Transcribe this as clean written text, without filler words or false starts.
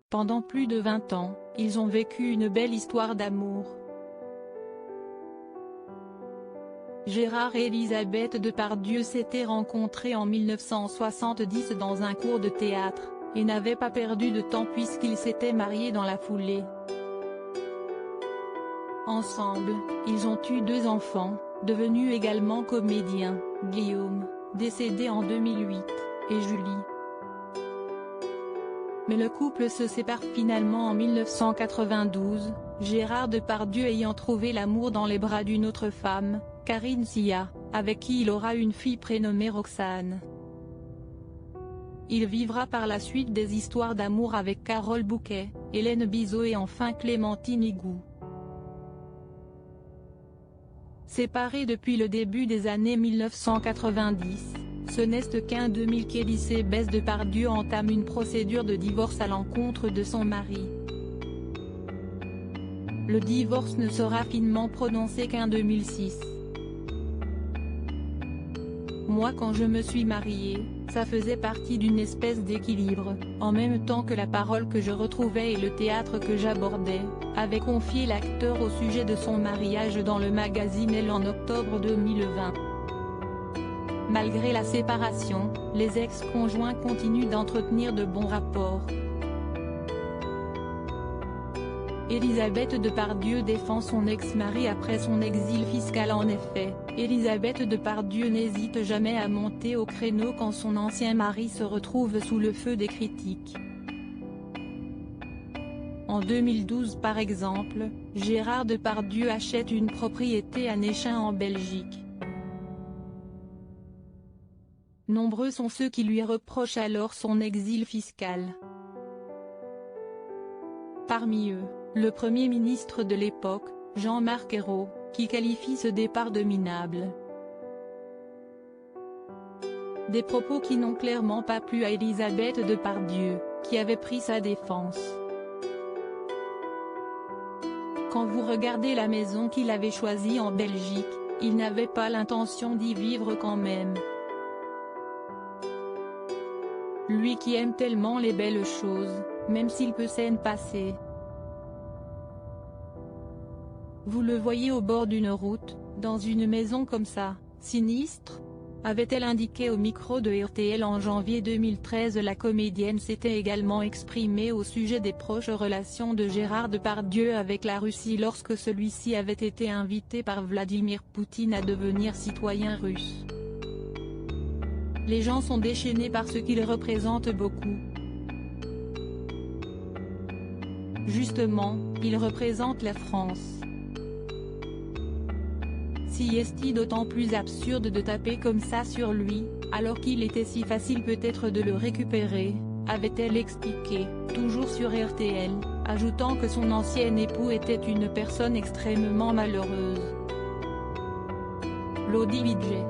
Pendant plus de 20 ans, ils ont vécu une belle histoire d'amour. Gérard et Elisabeth Depardieu s'étaient rencontrés en 1970 dans un cours de théâtre, et n'avaient pas perdu de temps puisqu'ils s'étaient mariés dans la foulée. Ensemble, ils ont eu 2 enfants, devenus également comédiens, Guillaume, décédé en 2008, et Julie. Mais le couple se sépare finalement en 1992, Gérard Depardieu ayant trouvé l'amour dans les bras d'une autre femme, Karine Sia, avec qui il aura une fille prénommée Roxane. Il vivra par la suite des histoires d'amour avec Carole Bouquet, Hélène Bizot et enfin Clémentine Higou. Séparés depuis le début des années 1990, ce n'est qu'en 2000 qu'Elisabeth Depardieu entame une procédure de divorce à l'encontre de son mari. Le divorce ne sera finalement prononcé qu'en 2006. Moi quand je me suis mariée, ça faisait partie d'une espèce d'équilibre, en même temps que la parole que je retrouvais et le théâtre que j'abordais, avait confié l'acteur au sujet de son mariage dans le magazine Elle en octobre 2020. Malgré la séparation, les ex-conjoints continuent d'entretenir de bons rapports. Elisabeth Depardieu défend son ex-mari après son exil fiscal. En effet, Elisabeth Depardieu n'hésite jamais à monter au créneau quand son ancien mari se retrouve sous le feu des critiques. En 2012 par exemple, Gérard Depardieu achète une propriété à Néchin en Belgique. Nombreux sont ceux qui lui reprochent alors son exil fiscal. Parmi eux, le Premier ministre de l'époque, Jean-Marc Ayrault, qui qualifie ce départ de minable. Des propos qui n'ont clairement pas plu à Elisabeth Depardieu, qui avait pris sa défense. Quand vous regardez la maison qu'il avait choisie en Belgique, il n'avait pas l'intention d'y vivre quand même. Lui qui aime tellement les belles choses, même s'il peut s'en passer. Vous le voyez au bord d'une route, dans une maison comme ça, sinistre ? Avait-elle indiqué au micro de RTL en janvier 2013. La comédienne s'était également exprimée au sujet des proches relations de Gérard Depardieu avec la Russie lorsque celui-ci avait été invité par Vladimir Poutine à devenir citoyen russe. Les gens sont déchaînés parce qu'il représente beaucoup. Justement, il représente la France. Si est-il d'autant plus absurde de taper comme ça sur lui, alors qu'il était si facile peut-être de le récupérer, avait-elle expliqué, toujours sur RTL, ajoutant que son ancien époux était une personne extrêmement malheureuse. Lodi Widget.